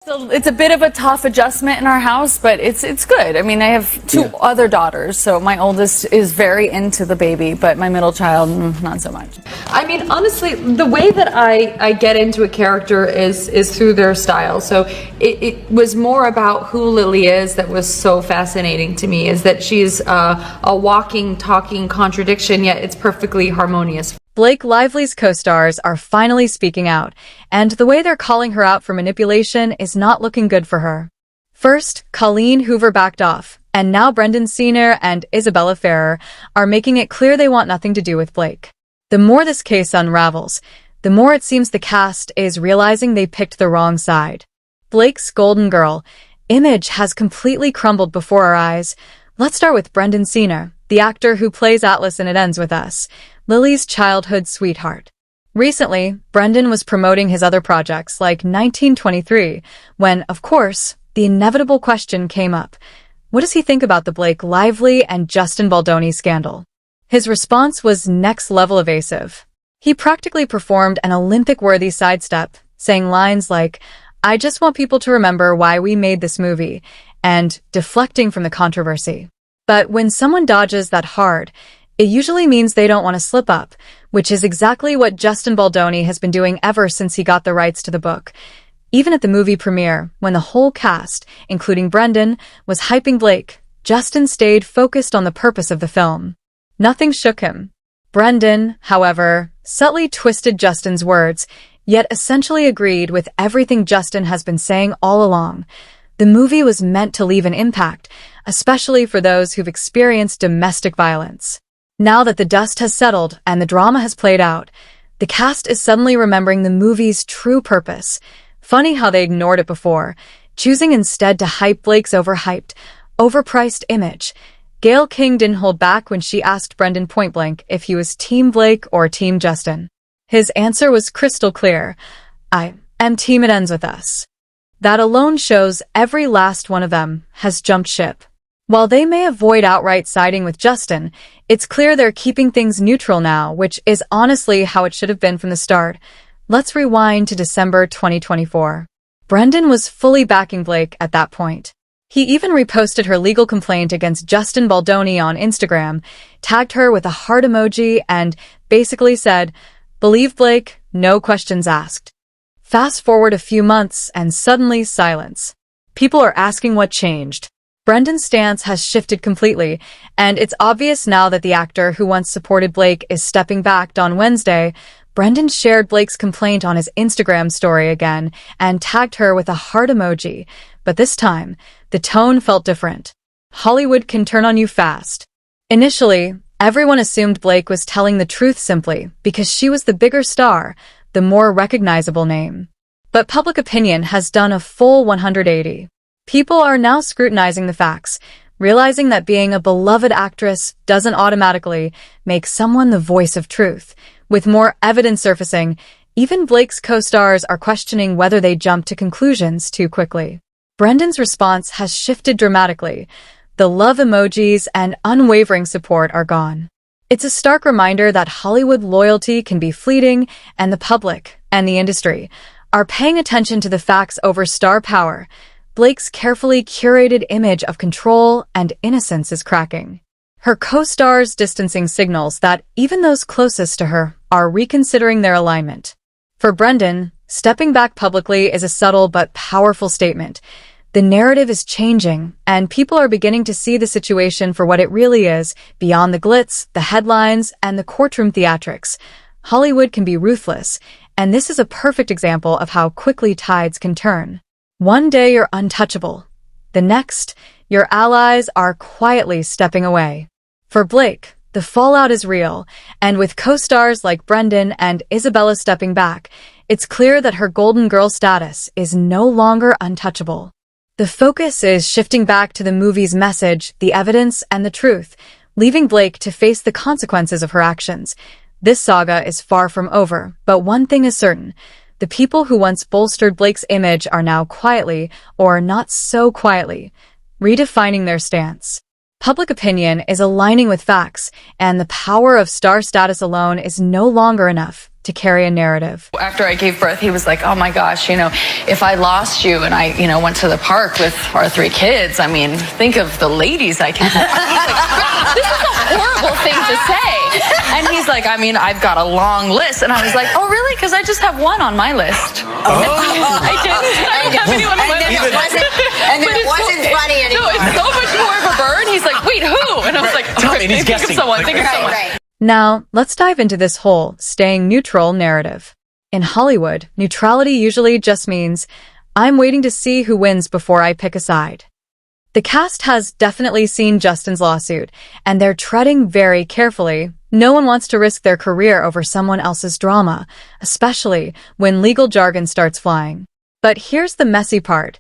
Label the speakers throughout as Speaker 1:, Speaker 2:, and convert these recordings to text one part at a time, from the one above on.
Speaker 1: So it's a bit of a tough adjustment in our house, but it's good. I mean, I have two other daughters, so my oldest is very into the baby, but my middle child, not so much.
Speaker 2: I mean, honestly, the way that I get into a character is through their style. So it was more about who Lily is that was so fascinating to me, is that she's a walking, talking contradiction, yet it's perfectly harmonious.
Speaker 3: Blake Lively's co-stars are finally speaking out, and the way they're calling her out for manipulation is not looking good for her. First, Colleen Hoover backed off, and now Brendan Senior and Isabella Ferrer are making it clear they want nothing to do with Blake. The more this case unravels, the more it seems the cast is realizing they picked the wrong side. Blake's golden girl image has completely crumbled before our eyes. Let's start with Brendan Senior, the actor who plays Atlas in It Ends With Us, Lily's childhood sweetheart. Recently, Brendan was promoting his other projects like 1923, when, of course, the inevitable question came up. What does he think about the Blake Lively and Justin Baldoni scandal? His response was next-level evasive. He practically performed an Olympic-worthy sidestep, saying lines like, "I just want people to remember why we made this movie," and deflecting from the controversy. But when someone dodges that hard, it usually means they don't want to slip up, which is exactly what Justin Baldoni has been doing ever since he got the rights to the book. Even at the movie premiere, when the whole cast, including Brendan, was hyping Blake, Justin stayed focused on the purpose of the film. Nothing shook him. Brendan, however, subtly twisted Justin's words, yet essentially agreed with everything Justin has been saying all along. The movie was meant to leave an impact, especially for those who've experienced domestic violence. Now that the dust has settled and the drama has played out, the cast is suddenly remembering the movie's true purpose. Funny how they ignored it before, choosing instead to hype Blake's overpriced image. Gayle King didn't hold back when she asked Brendan point-blank if he was Team Blake or Team Justin. His answer was crystal clear. "I am Team It Ends With Us." That alone shows every last one of them has jumped ship. While they may avoid outright siding with Justin, it's clear they're keeping things neutral now, which is honestly how it should have been from the start. Let's rewind to December 2024. Brendan was fully backing Blake at that point. He even reposted her legal complaint against Justin Baldoni on Instagram, tagged her with a heart emoji, and basically said, "Believe Blake, no questions asked." Fast forward a few months and suddenly silence. People are asking what changed. Brendan's stance has shifted completely, and it's obvious now that the actor who once supported Blake is stepping back. On Wednesday, Brendan shared Blake's complaint on his Instagram story again and tagged her with a heart emoji, but this time, the tone felt different. Hollywood can turn on you fast. Initially, everyone assumed Blake was telling the truth simply because she was the bigger star, the more recognizable name. But public opinion has done a full 180. People are now scrutinizing the facts, realizing that being a beloved actress doesn't automatically make someone the voice of truth. With more evidence surfacing, even Blake's co-stars are questioning whether they jumped to conclusions too quickly. Brendan's response has shifted dramatically. The love emojis and unwavering support are gone. It's a stark reminder that Hollywood loyalty can be fleeting, and the public and the industry are paying attention to the facts over star power. Blake's carefully curated image of control and innocence is cracking. Her co-stars' distancing signals that even those closest to her are reconsidering their alignment. For Brendan, stepping back publicly is a subtle but powerful statement. The narrative is changing, and people are beginning to see the situation for what it really is, beyond the glitz, the headlines, and the courtroom theatrics. Hollywood can be ruthless, and this is a perfect example of how quickly tides can turn. One day you're untouchable. The next, your allies are quietly stepping away. For Blake, the fallout is real, and with co-stars like Brendan and Isabella stepping back, it's clear that her golden girl status is no longer untouchable. The focus is shifting back to the movie's message, the evidence, and the truth, leaving Blake to face the consequences of her actions. This saga is far from over, but one thing is certain. The people who once bolstered Blake's image are now quietly, or not so quietly, redefining their stance. Public opinion is aligning with facts, and the power of star status alone is no longer enough. to carry a narrative.
Speaker 1: After I gave birth, he was like, oh my gosh, if I lost you and I, went to the park with our 3 kids, I mean, think of the ladies I can. This is a horrible thing to say. And he's like, I mean, I've got a long list. And I was like, oh, really? Because I just have one on my list.
Speaker 4: Oh.
Speaker 1: I didn't have anyone on my list.
Speaker 4: And it wasn't funny anymore.
Speaker 1: No, it's so much more of a burn. He's like, wait, who? And I was like, think of someone, think of someone.
Speaker 4: Right.
Speaker 3: Now, let's dive into this whole staying neutral narrative. In Hollywood, neutrality usually just means, I'm waiting to see who wins before I pick a side. The cast has definitely seen Justin's lawsuit, and they're treading very carefully. No one wants to risk their career over someone else's drama, especially when legal jargon starts flying. But here's the messy part.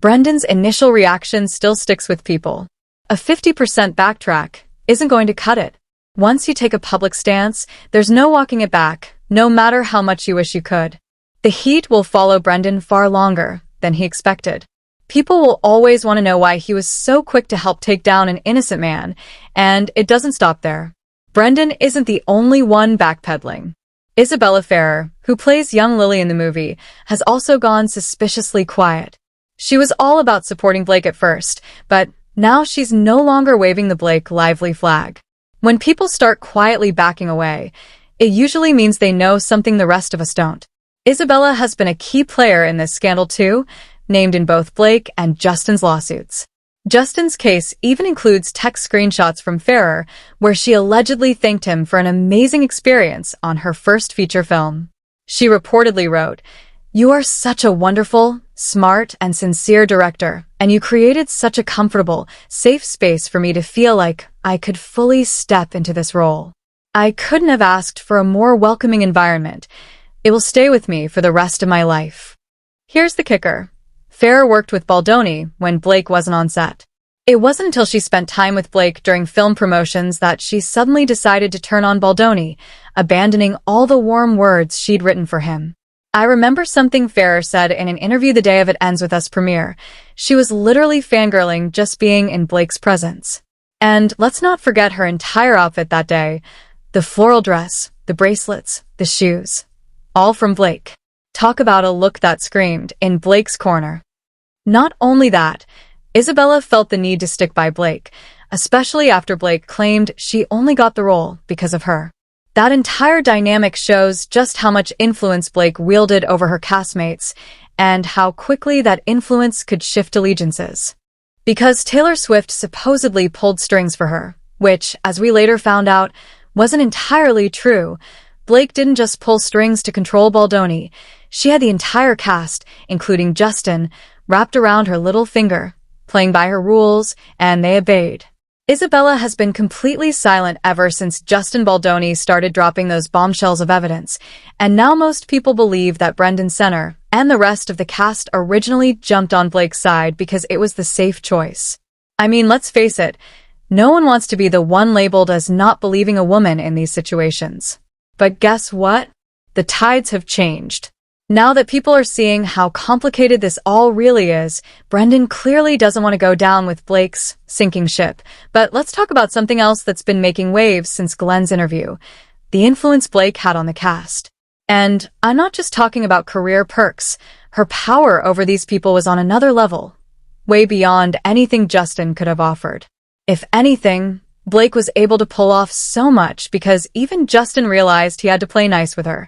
Speaker 3: Brendan's initial reaction still sticks with people. A 50% backtrack isn't going to cut it. Once you take a public stance, there's no walking it back, no matter how much you wish you could. The heat will follow Brendan far longer than he expected. People will always want to know why he was so quick to help take down an innocent man, and it doesn't stop there. Brendan isn't the only one backpedaling. Isabella Ferrer, who plays young Lily in the movie, has also gone suspiciously quiet. She was all about supporting Blake at first, but now she's no longer waving the Blake Lively flag. When people start quietly backing away, it usually means they know something the rest of us don't. Isabella has been a key player in this scandal too, named in both Blake and Justin's lawsuits. Justin's case even includes text screenshots from Ferrer, where she allegedly thanked him for an amazing experience on her first feature film. She reportedly wrote, "You are such a wonderful, smart, and sincere director, and you created such a comfortable, safe space for me to feel like I could fully step into this role. I couldn't have asked for a more welcoming environment. It will stay with me for the rest of my life." Here's the kicker. Ferrer worked with Baldoni when Blake wasn't on set. It wasn't until she spent time with Blake during film promotions that she suddenly decided to turn on Baldoni, abandoning all the warm words she'd written for him. I remember something Ferrer said in an interview the day of It Ends With Us premiere. She was literally fangirling just being in Blake's presence. And let's not forget her entire outfit that day. The floral dress, the bracelets, the shoes. All from Blake. Talk about a look that screamed, in Blake's corner. Not only that, Isabella felt the need to stick by Blake, especially after Blake claimed she only got the role because of her. That entire dynamic shows just how much influence Blake wielded over her castmates, and how quickly that influence could shift allegiances. Because Taylor Swift supposedly pulled strings for her, which, as we later found out, wasn't entirely true, Blake didn't just pull strings to control Baldoni. She had the entire cast, including Justin, wrapped around her little finger, playing by her rules, and they obeyed. Isabella has been completely silent ever since Justin Baldoni started dropping those bombshells of evidence, and now most people believe that Brendan Senner and the rest of the cast originally jumped on Blake's side because it was the safe choice. I mean, let's face it, no one wants to be the one labeled as not believing a woman in these situations. But guess what? The tides have changed. Now that people are seeing how complicated this all really is, Brendan clearly doesn't want to go down with Blake's sinking ship. But let's talk about something else that's been making waves since Glenn's interview: the influence Blake had on the cast. And I'm not just talking about career perks. Her power over these people was on another level, way beyond anything Justin could have offered. If anything, Blake was able to pull off so much because even Justin realized he had to play nice with her.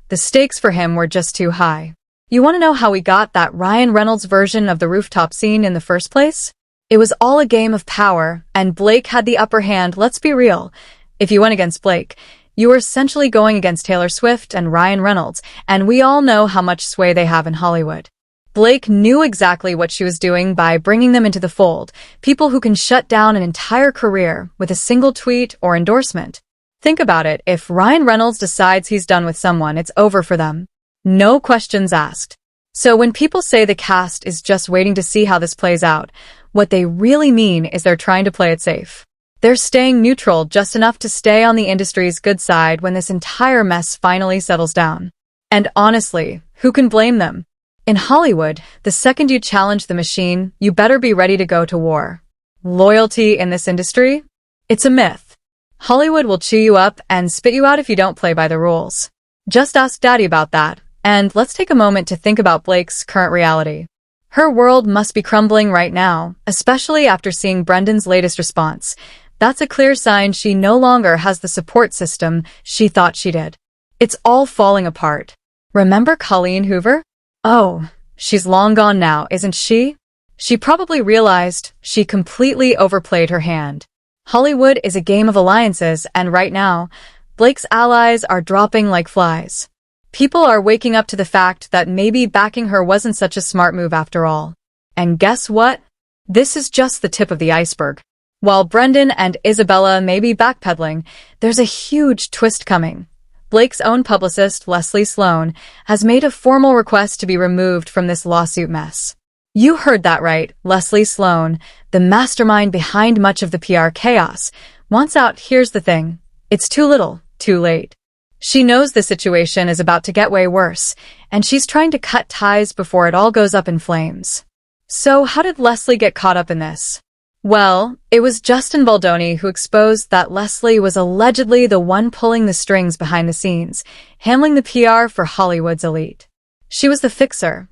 Speaker 3: The stakes for him were just too high. You want to know how we got that Ryan Reynolds version of the rooftop scene in the first place? It was all a game of power, and Blake had the upper hand. Let's be real. If you went against Blake, you were essentially going against Taylor Swift and Ryan Reynolds, and we all know how much sway they have in Hollywood. Blake knew exactly what she was doing by bringing them into the fold, people who can shut down an entire career with a single tweet or endorsement. Think about it, if Ryan Reynolds decides he's done with someone, it's over for them. No questions asked. So when people say the cast is just waiting to see how this plays out, what they really mean is they're trying to play it safe. They're staying neutral just enough to stay on the industry's good side when this entire mess finally settles down. And honestly, who can blame them? In Hollywood, the second you challenge the machine, you better be ready to go to war. Loyalty in this industry? It's a myth. Hollywood will chew you up and spit you out if you don't play by the rules. Just ask Daddy about that, and let's take a moment to think about Blake's current reality. Her world must be crumbling right now, especially after seeing Brendan's latest response. That's a clear sign she no longer has the support system she thought she did. It's all falling apart. Remember Colleen Hoover? Oh, she's long gone now, isn't she? She probably realized she completely overplayed her hand. Hollywood is a game of alliances, and right now, Blake's allies are dropping like flies. People are waking up to the fact that maybe backing her wasn't such a smart move after all. And guess what? This is just the tip of the iceberg. While Brendan and Isabella may be backpedaling, there's a huge twist coming. Blake's own publicist, Leslie Sloan, has made a formal request to be removed from this lawsuit mess. You heard that right, Leslie Sloan, the mastermind behind much of the PR chaos, wants out. Here's the thing. It's too little, too late. She knows the situation is about to get way worse, and she's trying to cut ties before it all goes up in flames. So how did Leslie get caught up in this? Well, it was Justin Baldoni who exposed that Leslie was allegedly the one pulling the strings behind the scenes, handling the PR for Hollywood's elite. She was the fixer,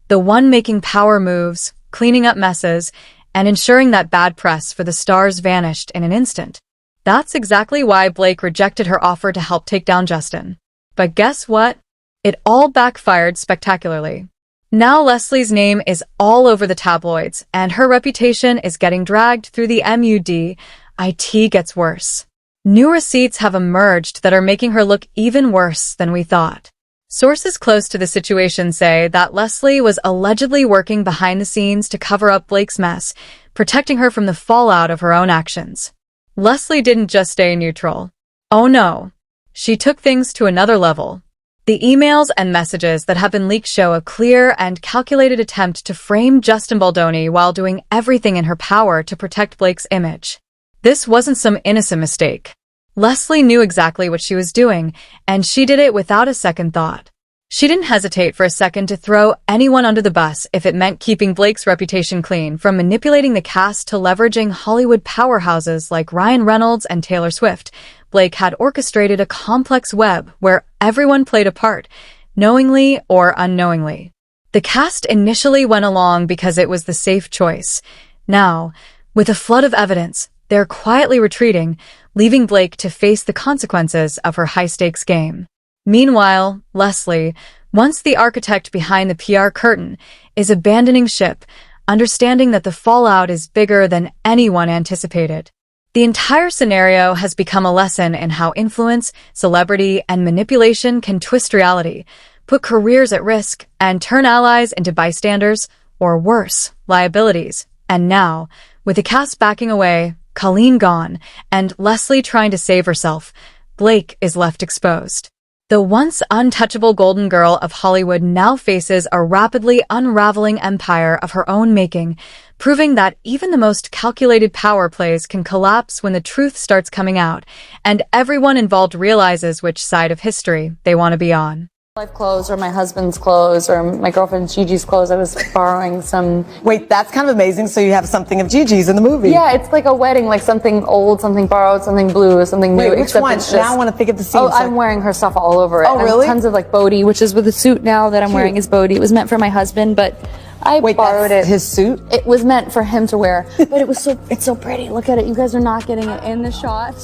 Speaker 3: the one making power moves, cleaning up messes, and ensuring that bad press for the stars vanished in an instant. That's exactly why Blake rejected her offer to help take down Justin. But guess what? It all backfired spectacularly. Now Leslie's name is all over the tabloids, and her reputation is getting dragged through the mud. It gets worse. New receipts have emerged that are making her look even worse than we thought. Sources close to the situation say that Leslie was allegedly working behind the scenes to cover up Blake's mess, protecting her from the fallout of her own actions. Leslie didn't just stay neutral. Oh no. She took things to another level. The emails and messages that have been leaked show a clear and calculated attempt to frame Justin Baldoni while doing everything in her power to protect Blake's image. This wasn't some innocent mistake. Leslie knew exactly what she was doing, and she did it without a second thought. She didn't hesitate for a second to throw anyone under the bus if it meant keeping Blake's reputation clean, from manipulating the cast to leveraging Hollywood powerhouses like Ryan Reynolds and Taylor Swift. Blake had orchestrated a complex web where everyone played a part, knowingly or unknowingly. The cast initially went along because it was the safe choice. Now, with a flood of evidence, they're quietly retreating, leaving Blake to face the consequences of her high-stakes game. Meanwhile, Leslie, once the architect behind the PR curtain, is abandoning ship, understanding that the fallout is bigger than anyone anticipated. The entire scenario has become a lesson in how influence, celebrity, and manipulation can twist reality, put careers at risk, and turn allies into bystanders, or worse, liabilities. And now, with the cast backing away, Colleen gone, and Leslie trying to save herself, Blake is left exposed. The once untouchable golden girl of Hollywood now faces a rapidly unraveling empire of her own making, proving that even the most calculated power plays can collapse when the truth starts coming out, and everyone involved realizes which side of history they want to be on.
Speaker 1: Life clothes, or my husband's clothes, or my girlfriend Gigi's clothes. I was borrowing some.
Speaker 5: Wait, that's kind of amazing. So you have something of Gigi's in the movie.
Speaker 1: Yeah, it's like a wedding, like something old, something borrowed, something blue, something new.
Speaker 5: Wait, which
Speaker 1: except
Speaker 5: one?
Speaker 1: it's just,
Speaker 5: Now I want to think of the scene.
Speaker 1: Oh, I'm wearing her stuff all over it.
Speaker 5: Oh, really?
Speaker 1: And tons of like Bodhi, which is with the suit now that I'm wearing is Bodhi. It was meant for my husband, but I borrowed it.
Speaker 5: His suit?
Speaker 1: It was meant for him to wear, but it's so pretty. Look at it. You guys are not getting it in the shot.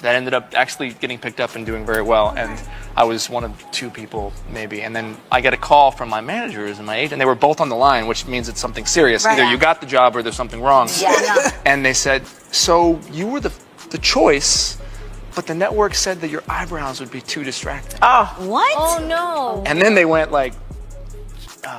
Speaker 6: That ended up actually getting picked up and doing very well, and I was one of two people maybe, and then I get a call from my managers and my agent. They were both on the line, which means it's something serious.
Speaker 4: Right.
Speaker 6: Either you got the job or there's something wrong.
Speaker 4: Yeah.
Speaker 6: And they said, so you were the choice, but the network said that your eyebrows would be too distracting.
Speaker 4: What? Oh, no.
Speaker 6: And then they went like,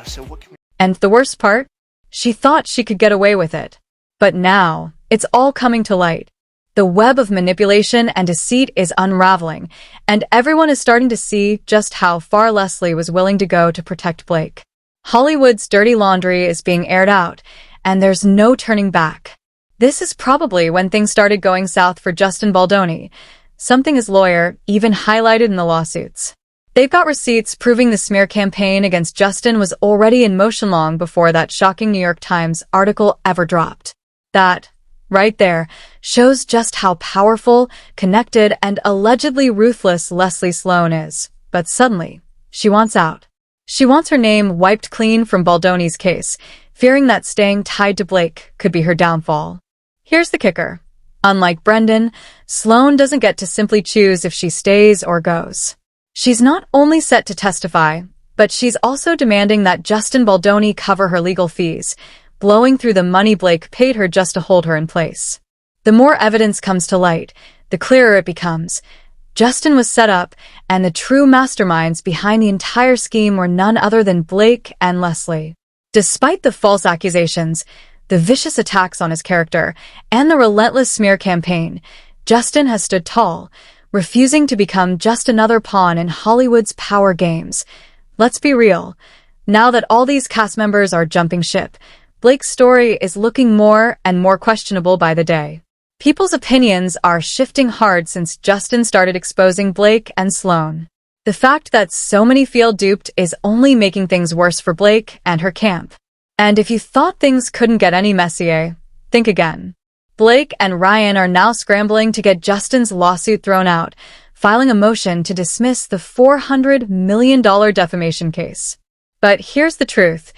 Speaker 6: so what can we...
Speaker 3: And the worst part? She thought she could get away with it. But now, it's all coming to light. The web of manipulation and deceit is unraveling, and everyone is starting to see just how far Leslie was willing to go to protect Blake. Hollywood's dirty laundry is being aired out, and there's no turning back. This is probably when things started going south for Justin Baldoni, something his lawyer even highlighted in the lawsuits. They've got receipts proving the smear campaign against Justin was already in motion long before that shocking New York Times article ever dropped. That right there, shows just how powerful, connected, and allegedly ruthless Leslie Sloan is. But suddenly, she wants out. She wants her name wiped clean from Baldoni's case, fearing that staying tied to Blake could be her downfall. Here's the kicker. Unlike Brendan, Sloan doesn't get to simply choose if she stays or goes. She's not only set to testify, but she's also demanding that Justin Baldoni cover her legal fees, blowing through the money Blake paid her just to hold her in place. The more evidence comes to light, the clearer it becomes. Justin was set up, and the true masterminds behind the entire scheme were none other than Blake and Leslie. Despite the false accusations, the vicious attacks on his character, and the relentless smear campaign, Justin has stood tall, refusing to become just another pawn in Hollywood's power games. Let's be real. Now that all these cast members are jumping ship, Blake's story is looking more and more questionable by the day. People's opinions are shifting hard since Justin started exposing Blake and Sloan. The fact that so many feel duped is only making things worse for Blake and her camp. And if you thought things couldn't get any messier, think again. Blake and Ryan are now scrambling to get Justin's lawsuit thrown out, filing a motion to dismiss the $400 million defamation case. But here's the truth.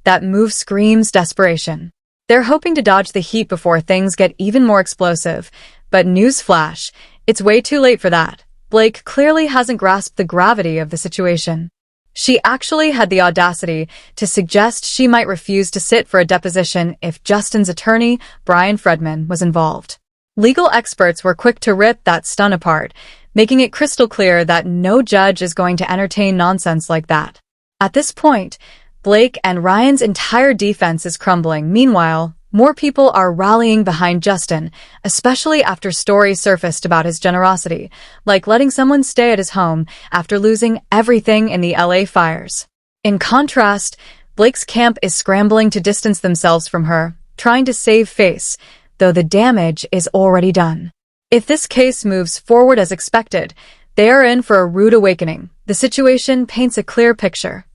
Speaker 3: That move screams desperation. They're hoping to dodge the heat before things get even more explosive. But newsflash, it's way too late for that. Blake clearly hasn't grasped the gravity of the situation. She actually had the audacity to suggest she might refuse to sit for a deposition if Justin's attorney, Brian Fredman, was involved. Legal experts were quick to rip that stunt apart, making it crystal clear that no judge is going to entertain nonsense like that. At this point, Blake and Ryan's entire defense is crumbling. Meanwhile, more people are rallying behind Justin, especially after stories surfaced about his generosity, like letting someone stay at his home after losing everything in the LA fires. In contrast, Blake's camp is scrambling to distance themselves from her, trying to save face, though the damage is already done. If this case moves forward as expected, they are in for a rude awakening. The situation paints a clear picture.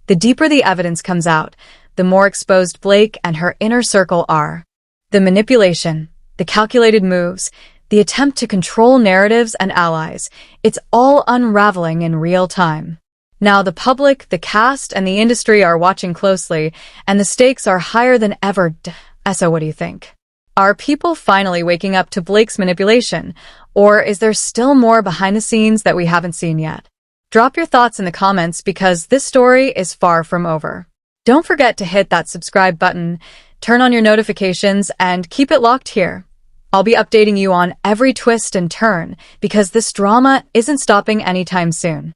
Speaker 3: The deeper the evidence comes out, the more exposed Blake and her inner circle are. The manipulation, the calculated moves, the attempt to control narratives and allies, it's all unraveling in real time. Now the public, the cast, and the industry are watching closely, and the stakes are higher than ever. So what do you think? Are people finally waking up to Blake's manipulation, or is there still more behind the scenes that we haven't seen yet? Drop your thoughts in the comments because this story is far from over. Don't forget to hit that subscribe button, turn on your notifications, and keep it locked here. I'll be updating you on every twist and turn because this drama isn't stopping anytime soon.